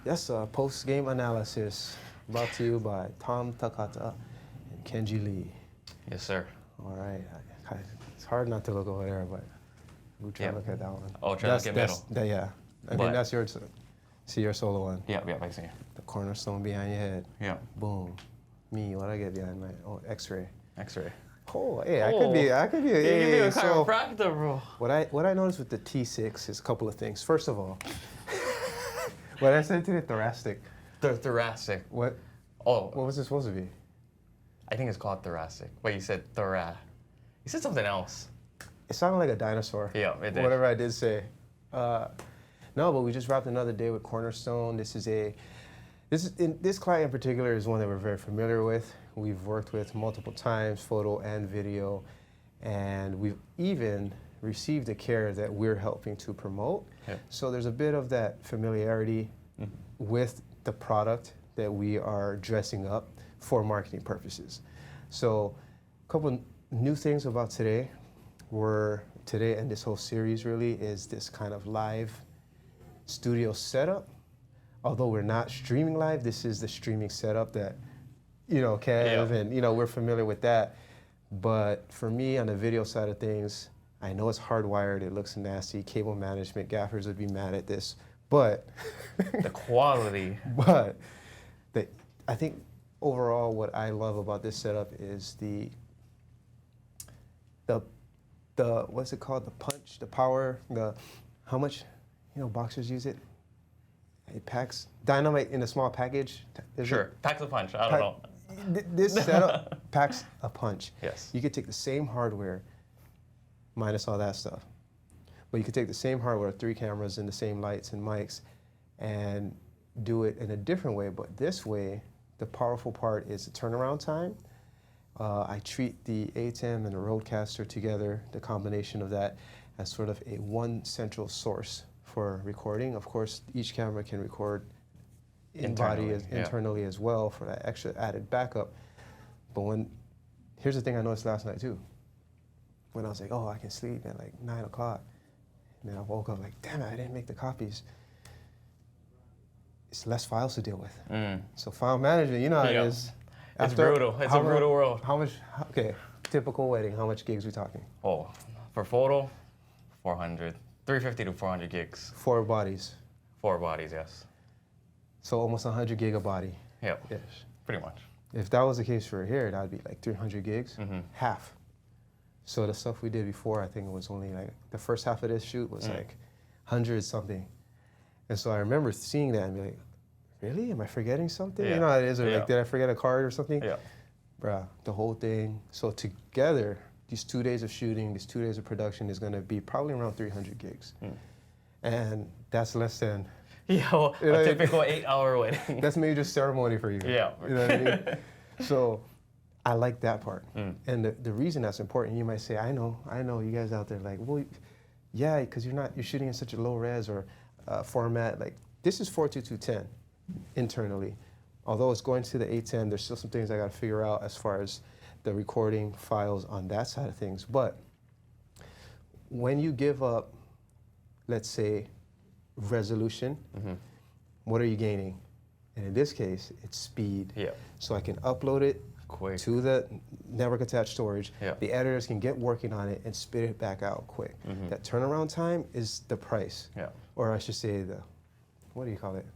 Yes, post-game analysis brought to you by Tom Takata and Kenji Lee. Yes, sir. All right. It's hard not to look over there, but we'll try to look at that one. Oh, try to look at middle. Yeah. I think that's your, see your solo one. Yeah, I see. The cornerstone behind your head. Yeah. Boom. Me, what I get behind my, X-ray. X-ray. Oh, hey, I could be, You could be a so chiropractor, bro. what I noticed with the T6 is a couple of things. First of all, what I said to the thoracic. The thoracic. What? Oh. What was it supposed to be? I think it's called thoracic. Wait, you said You said something else. It sounded like a dinosaur. Yeah, it did. Whatever I did say. No, but we just wrapped another day with Cornerstone. This client in particular is one that we're very familiar with. We've worked with multiple times, photo and video, and we've even received the care that we're helping to promote. Yeah. So there's a bit of that familiarity with the product that we are dressing up for marketing purposes. So a couple new things about today and this whole series really is this kind of live studio setup. Although we're not streaming live, this is the streaming setup that, Kev and, we're familiar with that. But for me, on the video side of things, I know it's hardwired, it looks nasty, cable management, gaffers would be mad at this, but... the quality. But I think overall what I love about this setup is the what's it called? The punch, the power, how much, boxers use it? It packs dynamite in a small package. Sure, packs a punch, I don't know. This setup packs a punch. Yes. You could take the same hardware, minus all that stuff, but you could take the same hardware, 3 cameras and the same lights and mics, and do it in a different way. But this way, the powerful part is the turnaround time. I treat the ATEM and the Rodecaster together, the combination of that, as sort of a one central source for recording. Of course, each camera can record internally as well for that extra added backup. But here's the thing I noticed last night too. When I was like, I can sleep at like 9 o'clock. And then I woke up like, damn it, I didn't make the copies. It's less files to deal with. So file management, you know how it is. It's brutal. It's a brutal world. Typical wedding, how much gigs we talking? Oh, for photo, 400, 350 to 400 gigs. 4 bodies. 4 bodies, yes. So almost 100 gig a body. Yep, pretty much. If that was the case for here, that'd be like 300 gigs, half. So the stuff we did before, I think it was only like, the first half of this shoot was like 100 something. And so I remember seeing that and be like, really? Am I forgetting something? You know how it is, or Yeah. like, did I forget a card or something? Yeah. Bruh, the whole thing. So together, these 2 days of shooting, these 2 days of production is gonna be probably around 300 gigs. And that's less than... a typical 8-hour wedding. That's maybe just ceremony for you. Yeah. You know what I mean? So I like that part. And the reason that's important, you might say, I know, you guys out there like, well, yeah, because you're shooting in such a low res or format. Like, this is 42210 internally. Although it's going to the 810, there's still some things I got to figure out as far as the recording files on that side of things. But when you give up, let's say, resolution, what are you gaining? And in this case, it's speed. Yeah. So I can upload it Quick. to the network attached storage. Yeah. The editors can get working on it and spit it back out quick. That turnaround time is the price. Yeah. Or I should say what do you call it?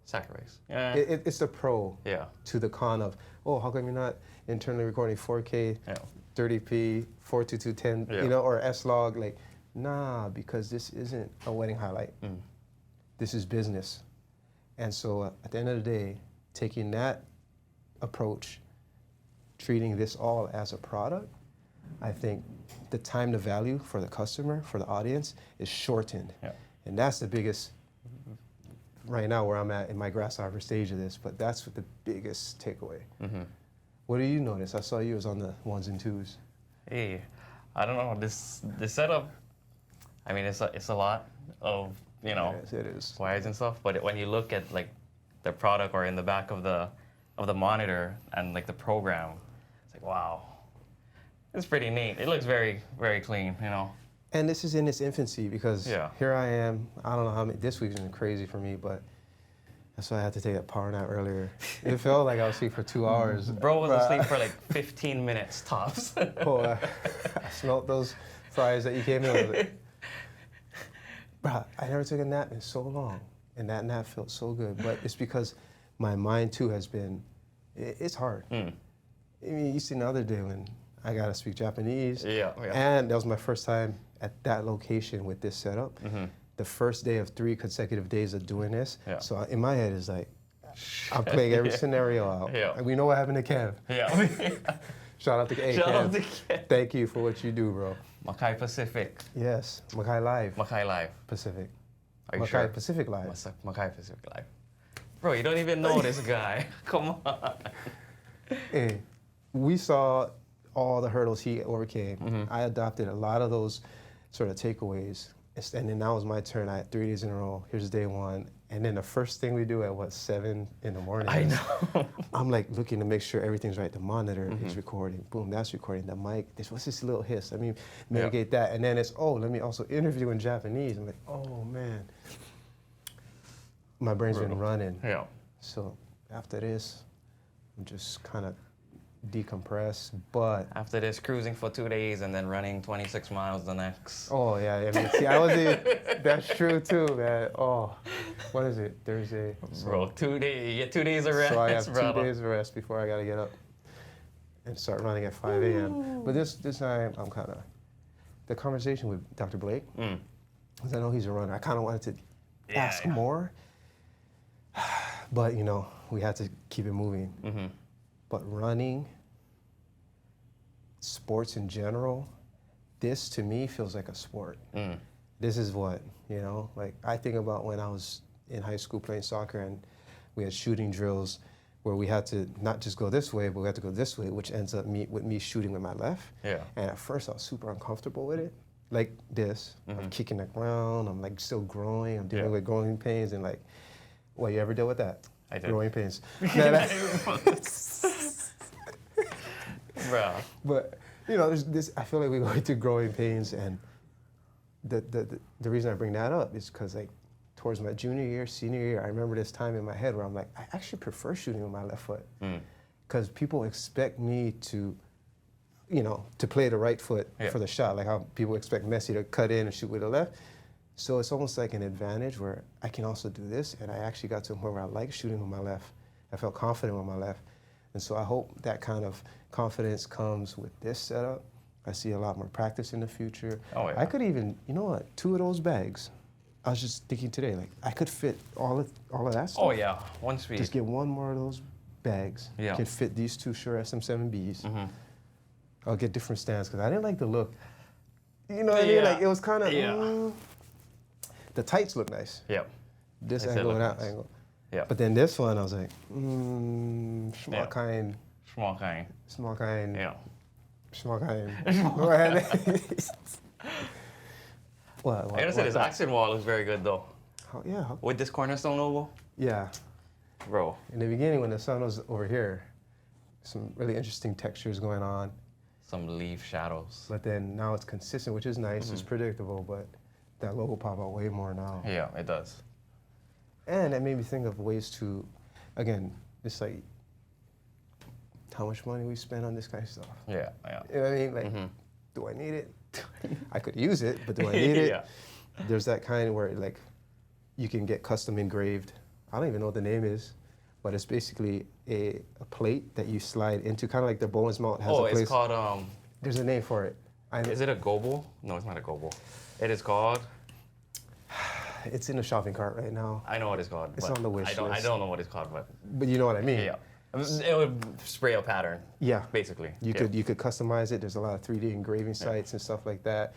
Sacrifice. It's the pro Yeah. to the con of, how come you're not internally recording 4K, 30p, 42210, or S-Log? Like, nah, because this isn't a wedding highlight. This is business. And so at the end of the day, taking that approach, treating this all as a product, I think the time to value for the customer, for the audience, is shortened. Yeah. And that's the biggest, right now where I'm at in my grasshopper stage of this, but that's the biggest takeaway. What do you notice? I saw you was on the 1s and 2s. Hey, I don't know, this setup, I mean, it's a lot of, Yes, it is. wires and stuff, but when you look at like the product or in the back of the monitor and like the program, it's like, wow, it's pretty neat. It looks very, very clean, And this is in its infancy because here I am. I don't know how many. This week's been crazy for me, but that's why I had to take a power nap earlier. It felt like I was asleep for 2 hours. Bro was asleep for like 15 minutes tops. I smelled those fries that you came in with. Bro, I never took a nap in so long, and that nap felt so good. But it's because my mind too has been. It's hard. I mean, you seen the other day when I got to speak Japanese. And that was my first time at that location with this setup. The first day of 3 consecutive days of doing this. So in my head, it's like, I'm playing every scenario out. And we know what happened to Kev. Shout out to Kev. Shout out to Kev. Thank you for what you do, bro. Makai Pacific. Yes, Makai Live. Makai Live. Pacific. Are you Makai sure? Pacific Live. Makai Pacific Live. Bro, you don't even know this guy. Come on. Hey, we saw all the hurdles he overcame. I adopted a lot of those sort of takeaways. And then now was my turn. I had 3 days in a row. Here's day 1. And then the first thing we do at 7 in the morning. I know. I'm like looking to make sure everything's right. The monitor is recording. Boom, that's recording. The mic, what's this little hiss? Let me mitigate that. And then it's, let me also interview in Japanese. I'm like, oh man. My brain's been running. So after this, I'm just kind of decompress, but after this, cruising for 2 days and then running 26 miles the next. Oh yeah, I mean, see, I wasn't. That's true too, man. Oh, what is it? Thursday. Bro, 2 days. You get 2 days of rest. So I have brother. 2 days of rest before I gotta get up and start running at 5 a.m. But this time, I'm kind of the conversation with Dr. Blake, because I know he's a runner. I kind of wanted to ask more, but you know, we had to keep it moving. But running, sports in general, this to me feels like a sport. This is what, you know, like I think about when I was in high school playing soccer and we had shooting drills where we had to not just go this way, but we had to go this way, which ends up with me shooting with my left. And at first I was super uncomfortable with it. Like this, I'm kicking the ground, I'm like still growing, I'm dealing with growing pains and like, well, you ever deal with that? I did. Growing pains. Bro. But you know, there's this. I feel like we're going through growing pains, and the reason I bring that up is because like towards my junior year, senior year, I remember this time in my head where I'm like, I actually prefer shooting with my left foot, because people expect me to, you know, to play the right foot for the shot, like how people expect Messi to cut in and shoot with the left. So it's almost like an advantage where I can also do this, and I actually got to a point where I like shooting with my left. I felt confident with my left. And so I hope that kind of confidence comes with this setup. I see a lot more practice in the future. I could even, you know what, 2 of those bags, I was just thinking today, like I could fit all of that stuff. Oh yeah, once we just get 1 more of those bags. Can fit these 2 Shure SM7Bs. I'll get different stands because I didn't like the look. You know what I mean? Like it was kind of, the tights look nice. This angle and that angle. But then this one, I was like, small kind. Small kind. Small kind. Small kind. What? I gotta say, this accent wall is very good though. Yeah. With this cornerstone logo? Yeah. Bro. In the beginning, when the sun was over here, some really interesting textures going on. Some leaf shadows. But then now it's consistent, which is nice. It's predictable, but that logo pop out way more now. Yeah, it does. And it made me think of ways to, again, it's like how much money we spend on this kind of stuff. You know what I mean? Like, do I need it? I could use it, but do I need it? There's that kind where like you can get custom engraved. I don't even know what the name is, but it's basically a plate that you slide into, kind of like the Bowen's mount has a place. It's called, there's a name for it. Is it a gobo? No, it's not a gobo. It is called? It's in the shopping cart right now. I know what it's called. It's on the wish list. I don't know what it's called, but you know what I mean. It would spray a pattern. Basically. You could customize it. There's a lot of 3D engraving sites and stuff like that.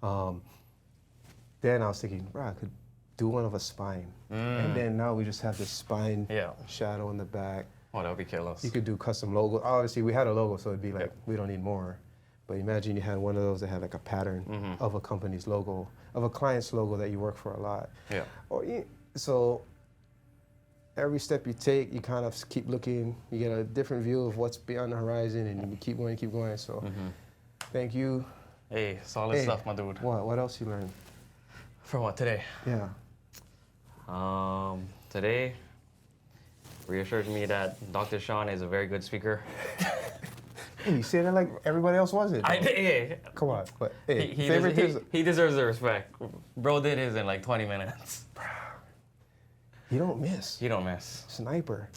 Then I was thinking, bro, I could do one of a spine. And then now we just have this spine shadow in the back. Oh, that would be killer. You could do custom logo. Obviously, we had a logo, so it'd be like, we don't need more. But imagine you had one of those that had like a pattern of a company's logo, of a client's logo that you work for a lot. So every step you take, you kind of keep looking, you get a different view of what's beyond the horizon, and you keep going, keep going. So thank you Hey, solid stuff, my dude. What else you learned? From what today? Yeah. Today reassured me that Dr. Sean is a very good speaker. Hey, you say that like everybody else wasn't. Hey, Come on. But hey, he deserves the respect. Bro did his in like 20 minutes. You don't miss. You don't miss. Sniper.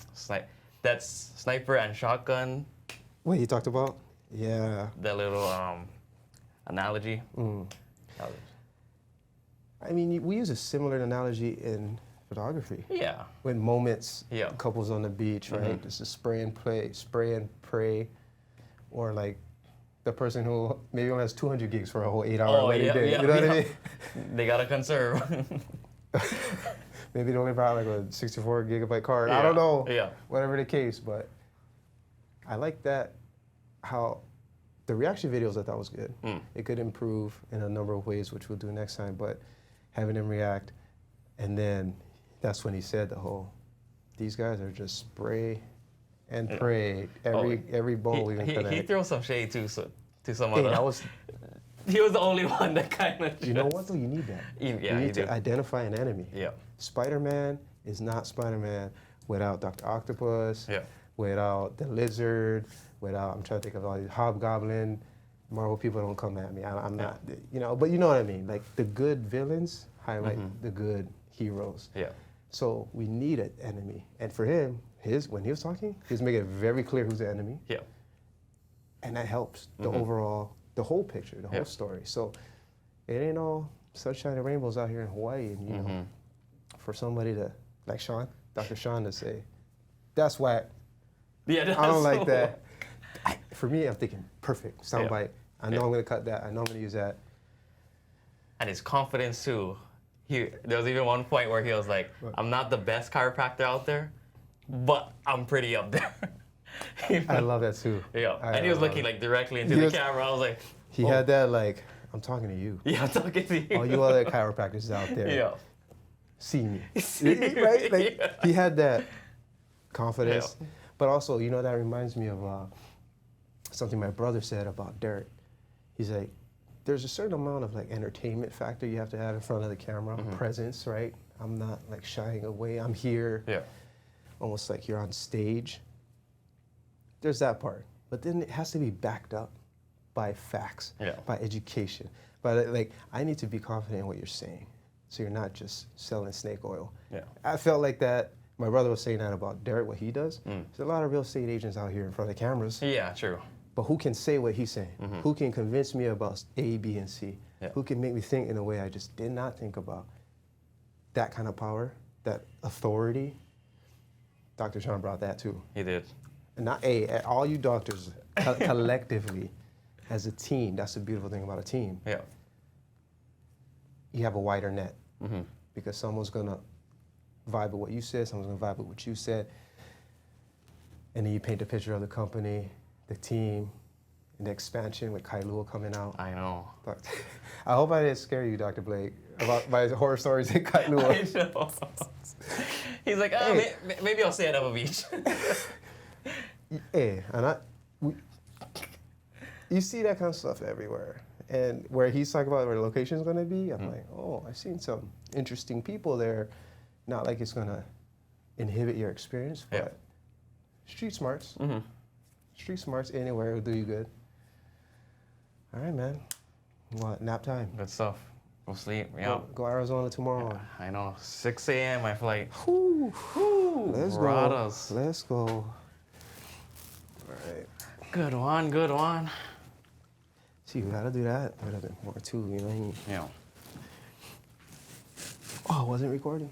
That's sniper and shotgun. Wait, you talked about? Yeah. The little analogy. I mean, we use a similar analogy in photography. Yeah. When moments, Yeah. couples on the beach, right? Just a spray and pray, or like the person who maybe only has 200 gigs for a whole 8-hour wedding day. You know what I mean? They gotta conserve. Maybe they only brought like a 64 gigabyte card. Yeah. I don't know. Yeah. Whatever the case, but I like that how the reaction videos I thought was good. It could improve in a number of ways, which we'll do next time, but having them react, and then that's when he said the whole, these guys are just spray and pray every ball we can connect. He threw some shade too, to some Hey, other. He was the only one that kind of. You know what though? You need that. Yeah, you need to identify an enemy. Yeah. Spider-Man is not Spider-Man without Dr. Octopus, Yeah. without the Lizard, without, I'm trying to think of all these Hobgoblin. Marvel people don't come at me. I'm not, you know, but you know what I mean. Like the good villains highlight the good heroes. Yeah. So we need an enemy. And for him, when he was talking, he was making it very clear who's the enemy. Yeah. And that helps the overall, the whole picture, the whole story. So it ain't all sunshine and rainbows out here in Hawaii. And, you know, for somebody to, like Sean, Dr. Sean to say, that's whack. Yeah, I don't like that. For me, I'm thinking, perfect, soundbite. I know I'm going to cut that. I know I'm going to use that. And his confidence too. There was even one point where he was like, I'm not the best chiropractor out there, but I'm pretty up there. I love that too. Yeah. And he was looking like directly into the camera. I was like, he had that like, I'm talking to you. Yeah, I'm talking to you. All you other chiropractors out there. Yeah. See me. Right? Like, he had that confidence. Yeah. But also, you know, that reminds me of something my brother said about Derek. He's like, there's a certain amount of like entertainment factor you have to have in front of the camera, presence, right? I'm not like shying away. I'm here. Yeah. Almost like you're on stage. There's that part. But then it has to be backed up by facts, by education. But like, I need to be confident in what you're saying. So you're not just selling snake oil. Yeah. I felt like that. My brother was saying that about Derek, what he does. There's a lot of real estate agents out here in front of the cameras. Yeah, true. But who can say what he's saying? Who can convince me about A, B, and C? Yeah. Who can make me think in a way I just did not think about? That kind of power, that authority. Dr. Sean brought that too. He did. And not all you doctors collectively as a team. That's the beautiful thing about a team. Yeah. You have a wider net because someone's gonna vibe with what you said, someone's gonna vibe with what you said, and then you paint a picture of the company, the team, and the expansion with Kailua coming out. I know. But I hope I didn't scare you, Dr. Blake, about my horror stories in Kailua. I know. He's like, maybe I'll stay at Upper Beach. Hey, you see that kind of stuff everywhere. And where he's talking about where the location's gonna be, I'm like, oh, I've seen some interesting people there. Not like it's gonna inhibit your experience, but street smarts. Street smarts anywhere will do you good. All right, man. What, nap time? Good stuff. Go sleep. Yeah. Go Arizona tomorrow. I know. 6 a.m. my flight. Whew. Let's Brothers. go. Let's go. All right. Good one. Good one. See, we gotta do that. Better than more too, you know what I mean? Yeah. Oh, I wasn't recording.